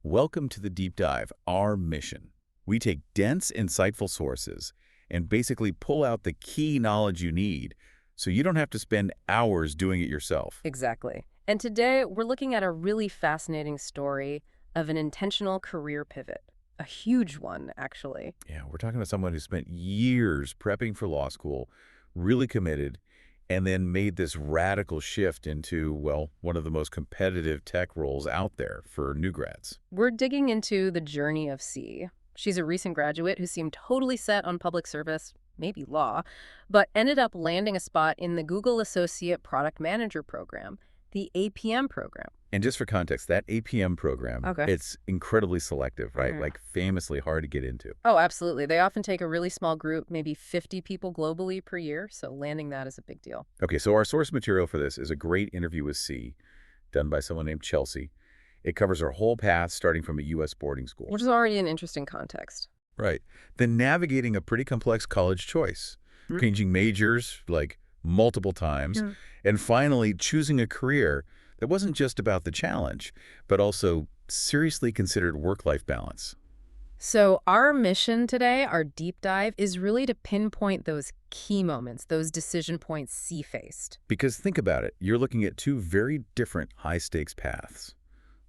Welcome to the Deep Dive, our mission. We take dense, insightful sources and basically pull out the key knowledge you need so you don't have to spend hours doing it yourself. Exactly. And today, we're looking at a really fascinating story of an intentional career pivot. A huge one, actually. Yeah, we're talking about someone who spent years prepping for law school, really committed, and then made this radical shift into, well, one of the most competitive tech roles out there for new grads. We're digging into the journey of C. She's a recent graduate who seemed totally set on public service, maybe law, but ended up landing a spot in the Google Associate Product Manager program, the APM program. And just for context, that APM program, Okay. it's incredibly selective, right? Mhm. Like famously hard to get into. Oh, absolutely. They often take a really small group, maybe 50 people globally per year, so landing that is a big deal. Okay, so our source material for this is a great interview with C, done by someone named Chelsea. It covers her whole path starting from a U.S. boarding school. Which is already an interesting context. Right. Then navigating a pretty complex college choice, Hmm. changing majors like multiple times, Yeah. and finally choosing a career that wasn't just about the challenge, but also seriously considered work-life balance. So our mission today, our deep dive, is really to pinpoint those key moments, those decision points C faced. Because think about it, you're looking at two very different high-stakes paths.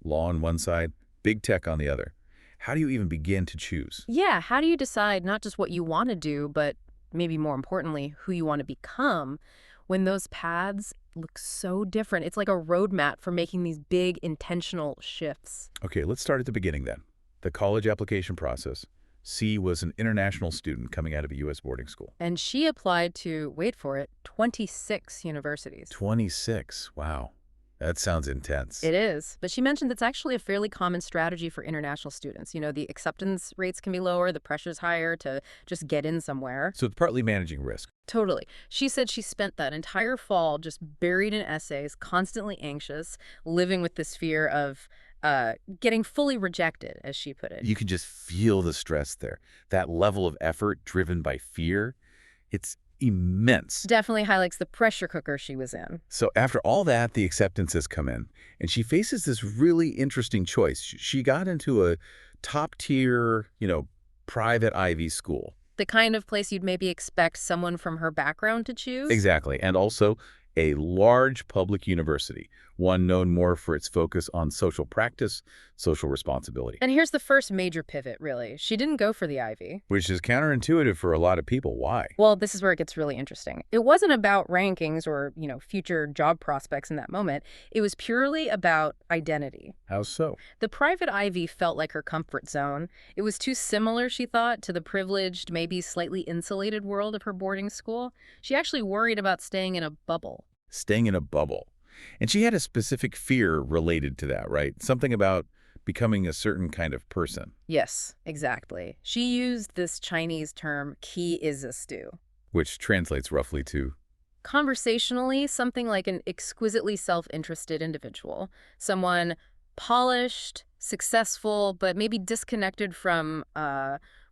Law on one side, big tech on the other. How do you even begin to choose? Yeah, how do you decide not just what you want to do, but maybe more importantly, who you want to become when those paths look so different? It's like a roadmap for making these big intentional shifts. Okay, let's start at the beginning then. The college application process. C was an international student coming out of a U.S. boarding school. And she applied to, wait for it, 26 universities. 26. Wow. That sounds intense. It is. But she mentioned it's actually a fairly common strategy for international students. You know, the acceptance rates can be lower, the pressure's higher to just get in somewhere. So it's partly managing risk. Totally. She said she spent that entire fall just buried in essays, constantly anxious, living with this fear of getting fully rejected, as she put it. You can just feel the stress there. That level of effort driven by fear, it's immense. Definitely highlights the pressure cooker she was in. So after all that, the acceptances come in, and she faces this really interesting choice. She got into a top-tier, private Ivy school. The kind of place you'd maybe expect someone from her background to choose. Exactly, and also a large public university, one known more for its focus on social practice, social responsibility. And here's the first major pivot, really. She didn't go for the Ivy. Which is counterintuitive for a lot of people. Why? Well, this is where it gets really interesting. It wasn't about rankings or, future job prospects in that moment. It was purely about identity. How so? The private Ivy felt like her comfort zone. It was too similar, she thought, to the privileged, maybe slightly insulated world of her boarding school. She actually worried about staying in a bubble. Staying in a bubble. And she had a specific fear related to that, right? Something about becoming a certain kind of person. Yes, exactly. She used this Chinese term, "ki is a stew." Which translates roughly to? Conversationally, something like an exquisitely self-interested individual. Someone polished, successful, but maybe disconnected from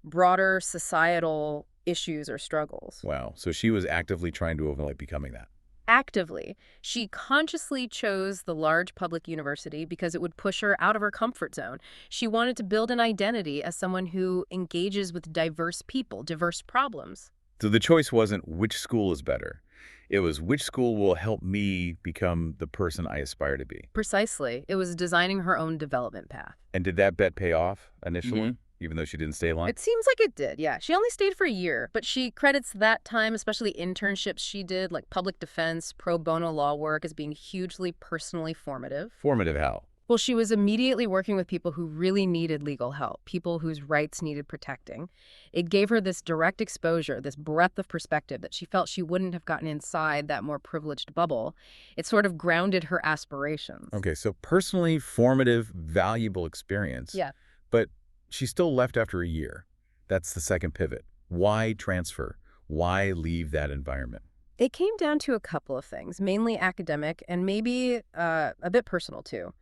broader societal issues or struggles. Wow. So she was actively trying to avoid becoming that. Actively, she consciously chose the large public university because it would push her out of her comfort zone. She wanted to build an identity as someone who engages with diverse people, diverse problems. So the choice wasn't which school is better. It was which school will help me become the person I aspire to be. Precisely. It was designing her own development path. And did that bet pay off initially, even though she didn't stay long? It seems like it did, yeah. She only stayed for a year, but she credits that time, especially internships she did, like public defense, pro bono law work, as being hugely personally formative. Formative how? Well, she was immediately working with people who really needed legal help, people whose rights needed protecting. It gave her this direct exposure, this breadth of perspective that she felt she wouldn't have gotten inside that more privileged bubble. It sort of grounded her aspirations. Okay, so personally formative, valuable experience. Yeah. But she still left after a year. That's the second pivot. Why transfer? Why leave that environment? It came down to a couple of things, mainly academic and maybe a bit personal too.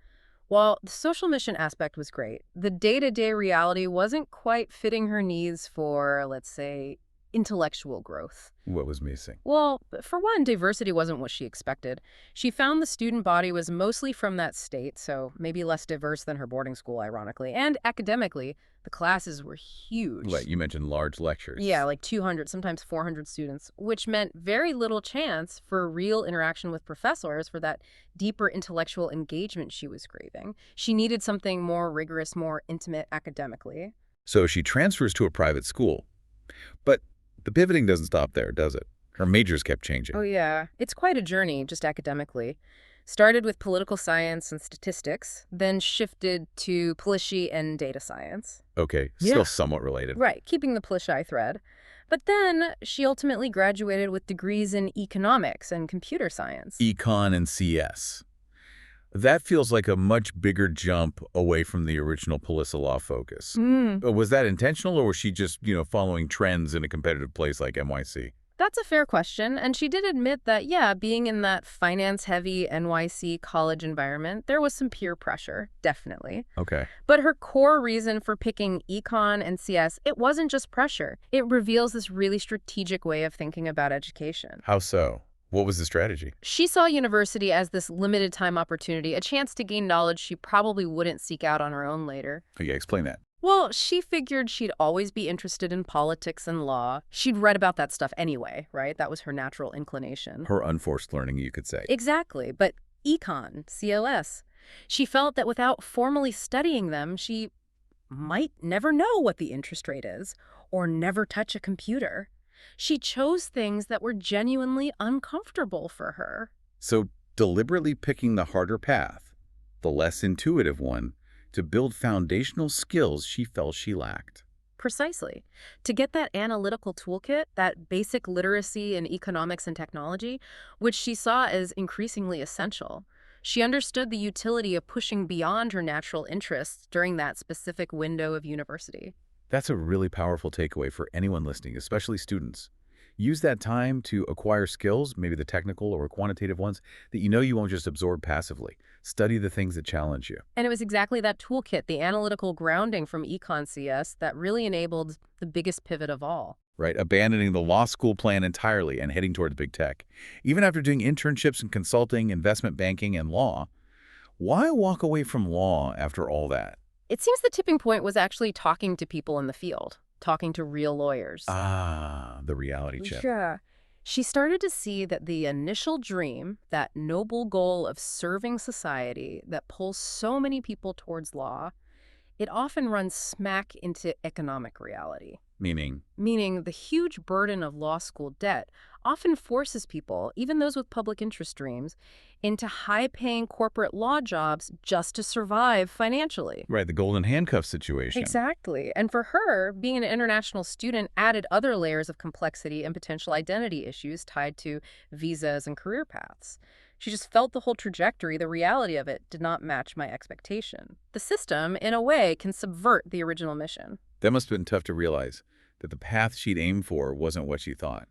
While the social mission aspect was great, the day-to-day reality wasn't quite fitting her needs for, let's say, intellectual growth. What was missing? Well, for one, diversity wasn't what she expected. She found the student body was mostly from that state, so maybe less diverse than her boarding school, ironically. And academically, the classes were huge. Like you mentioned large lectures. Yeah, like 200, sometimes 400 students, which meant very little chance for real interaction with professors for that deeper intellectual engagement she was craving. She needed something more rigorous, more intimate academically. So she transfers to a private school. But the pivoting doesn't stop there, does it? Her majors kept changing. Oh, yeah. It's quite a journey, just academically. Started with political science and statistics, then shifted to Policy and data science. Okay, Yeah. still somewhat related. Right, keeping the Policy thread. But then she ultimately graduated with degrees in economics and computer science. Econ and CS. That feels like a much bigger jump away from the original Polissa law focus. Was that intentional, or was she just, following trends in a competitive place like NYC? That's a fair question, and she did admit that, yeah, being in that finance-heavy NYC college environment, there was some peer pressure, definitely. Okay. But her core reason for picking econ and CS, it wasn't just pressure. It reveals this really strategic way of thinking about education. How so? What was the strategy? She saw university as this limited time opportunity, a chance to gain knowledge she probably wouldn't seek out on her own later. Oh, yeah, explain that. Well, she figured she'd always be interested in politics and law. She'd read about that stuff anyway, right? That was her natural inclination. Her unforced learning, you could say. Exactly. But econ, COS, she felt that without formally studying them, she might never know what the interest rate is or never touch a computer. She chose things that were genuinely uncomfortable for her. So deliberately picking the harder path, the less intuitive one, to build foundational skills she felt she lacked. Precisely. To get that analytical toolkit, that basic literacy in economics and technology, which she saw as increasingly essential. She understood the utility of pushing beyond her natural interests during that specific window of university. That's a really powerful takeaway for anyone listening, especially students. Use that time to acquire skills, maybe the technical or quantitative ones, that you won't just absorb passively. Study the things that challenge you. And it was exactly that toolkit, the analytical grounding from Econ CS, that really enabled the biggest pivot of all. Right, abandoning the law school plan entirely and heading towards big tech. Even after doing internships in consulting, investment banking, and law, why walk away from law after all that? It seems the tipping point was actually talking to people in the field, talking to real lawyers. Ah, the reality check. Yeah. She started to see that the initial dream, that noble goal of serving society that pulls so many people towards law, it often runs smack into economic reality. Meaning? Meaning the huge burden of law school debt often forces people, even those with public interest dreams, into high-paying corporate law jobs just to survive financially. Right, the golden handcuff situation. Exactly. And for her, being an international student added other layers of complexity and potential identity issues tied to visas and career paths. She just felt the whole trajectory, the reality of it, did not match my expectation. The system, in a way, can subvert the original mission. That must have been tough to realize, that the path she'd aimed for wasn't what she thought.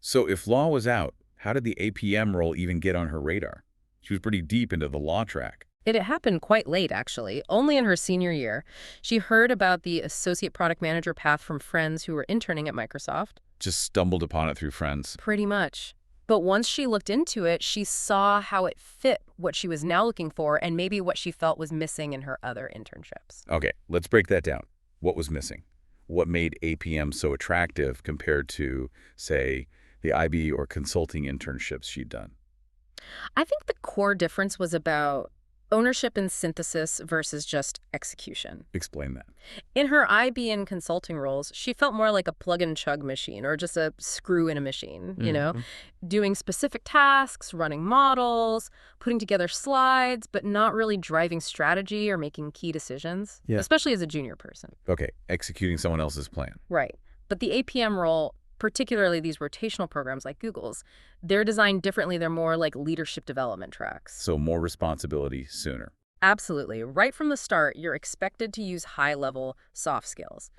So if law was out, how did the APM role even get on her radar? She was pretty deep into the law track. It happened quite late, actually, only in her senior year. She heard about the associate product manager path from friends who were interning at Microsoft. Just stumbled upon it through friends. Pretty much. But once she looked into it, she saw how it fit what she was now looking for and maybe what she felt was missing in her other internships. Okay, let's break that down. What was missing? What made APM so attractive compared to, say, the IB or consulting internships she'd done? I think the core difference was about ownership and synthesis versus just execution. Explain that. In her IB and consulting roles, she felt more like a plug-and-chug machine or just a screw in a machine, doing specific tasks, running models, putting together slides, but not really driving strategy or making key decisions, especially as a junior person. Okay, executing someone else's plan. Right. But the APM role, particularly these rotational programs like Google's, they're designed differently. They're more like leadership development tracks. So more responsibility sooner. Absolutely. Right from the start, you're expected to use high-level soft skills.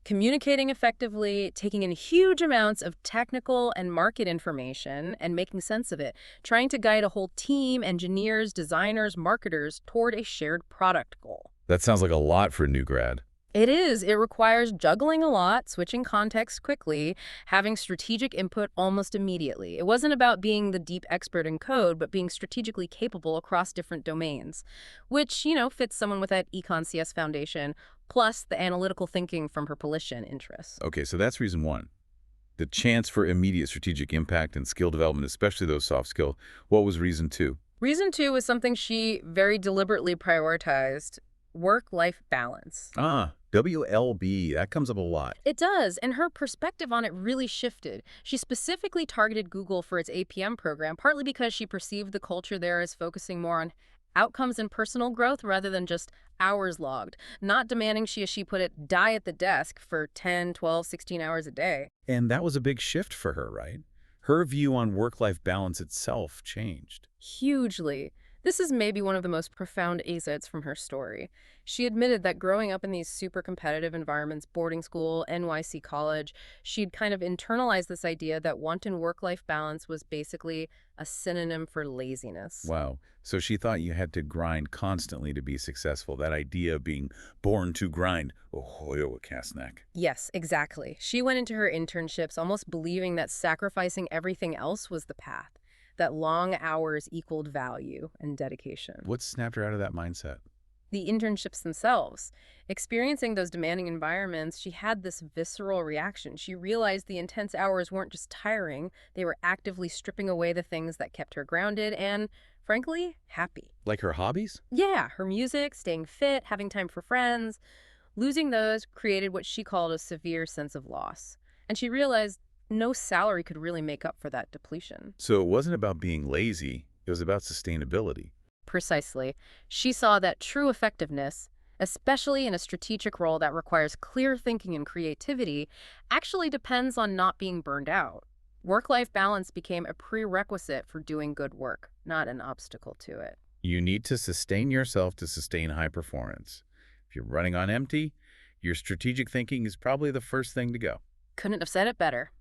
Communicating effectively, taking in huge amounts of technical and market information and making sense of it, trying to guide a whole team, engineers, designers, marketers, toward a shared product goal. That sounds like a lot for a new grad. It is. It requires juggling a lot, switching contexts quickly, having strategic input almost immediately. It wasn't about being the deep expert in code, but being strategically capable across different domains, which, fits someone with that Econ CS foundation, plus the analytical thinking from her Politian interests. Okay, so that's reason one. The chance for immediate strategic impact and skill development, especially those soft skills. What was reason two? Reason two is something she very deliberately prioritized: work-life balance. Ah, WLB, that comes up a lot. It does, and her perspective on it really shifted. She specifically targeted Google for its APM program, partly because she perceived the culture there as focusing more on outcomes and personal growth rather than just hours logged, not demanding as she put it, die at the desk for 10, 12, 16 hours a day. And that was a big shift for her, right? Her view on work-life balance itself changed. Hugely. This is maybe one of the most profound insights from her story. She admitted that growing up in these super competitive environments, boarding school, NYC college, she'd kind of internalized this idea that wanting work-life balance was basically a synonym for laziness. Wow. So she thought you had to grind constantly to be successful. That idea of being born to grind. Oh, Kastnak. Yes, exactly. She went into her internships almost believing that sacrificing everything else was the path, that long hours equaled value and dedication. What snapped her out of that mindset? The internships themselves. Experiencing those demanding environments, she had this visceral reaction. She realized the intense hours weren't just tiring, they were actively stripping away the things that kept her grounded and, frankly, happy. Like her hobbies? Yeah, her music, staying fit, having time for friends. Losing those created what she called a severe sense of loss. And she realized no salary could really make up for that depletion. So it wasn't about being lazy, it was about sustainability. Precisely. She saw that true effectiveness, especially in a strategic role that requires clear thinking and creativity, actually depends on not being burned out. Work-life balance became a prerequisite for doing good work, not an obstacle to it. You need to sustain yourself to sustain high performance. If you're running on empty, your strategic thinking is probably the first thing to go. Couldn't have said it better.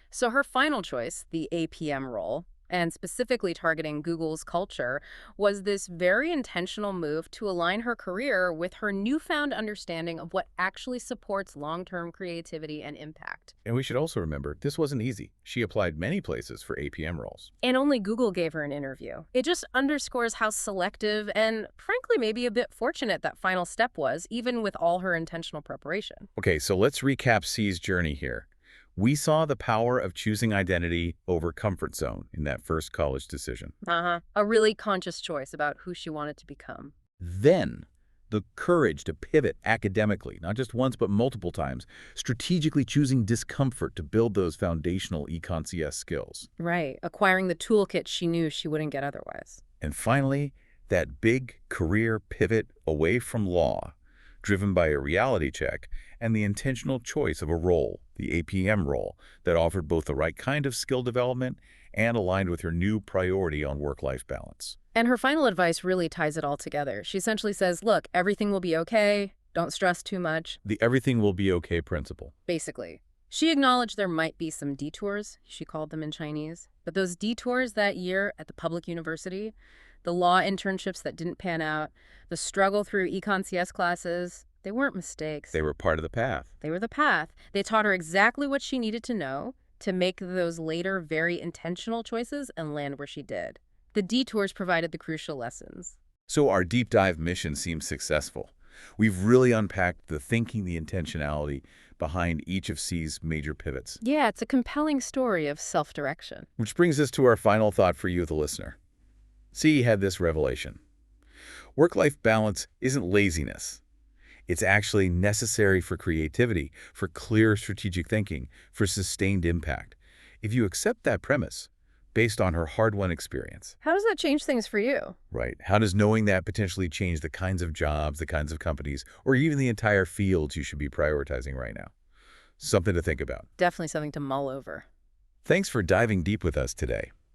So her final choice, the APM role, and specifically targeting Google's culture, was this very intentional move to align her career with her newfound understanding of what actually supports long-term creativity and impact. And we should also remember, this wasn't easy. She applied many places for APM roles. And only Google gave her an interview. It just underscores how selective and, frankly, maybe a bit fortunate that final step was, even with all her intentional preparation. Okay, so let's recap C's journey here. We saw the power of choosing identity over comfort zone in that first college decision. A really conscious choice about who she wanted to become. Then, the courage to pivot academically, not just once but multiple times, strategically choosing discomfort to build those foundational Econ CS skills. Right, acquiring the toolkit she knew she wouldn't get otherwise. And finally, that big career pivot away from law, driven by a reality check and the intentional choice of a role, the APM role, that offered both the right kind of skill development and aligned with her new priority on work-life balance. And her final advice really ties it all together. She essentially says, look, everything will be okay. Don't stress too much. The everything will be okay principle. Basically. She acknowledged there might be some detours, she called them in Chinese, but those detours that year at the public university, the law internships that didn't pan out, the struggle through Econ CS classes, they weren't mistakes. They were part of the path. They were the path. They taught her exactly what she needed to know to make those later very intentional choices and land where she did. The detours provided the crucial lessons. So our deep dive mission seems successful. We've really unpacked the thinking, the intentionality behind each of C's major pivots. Yeah, it's a compelling story of self-direction. Which brings us to our final thought for you, the listener. C had this revelation. Work-life balance isn't laziness. It's actually necessary for creativity, for clear strategic thinking, for sustained impact. If you accept that premise, based on her hard-won experience. How does that change things for you? Right. How does knowing that potentially change the kinds of jobs, the kinds of companies, or even the entire fields you should be prioritizing right now? Something to think about. Definitely something to mull over. Thanks for diving deep with us today.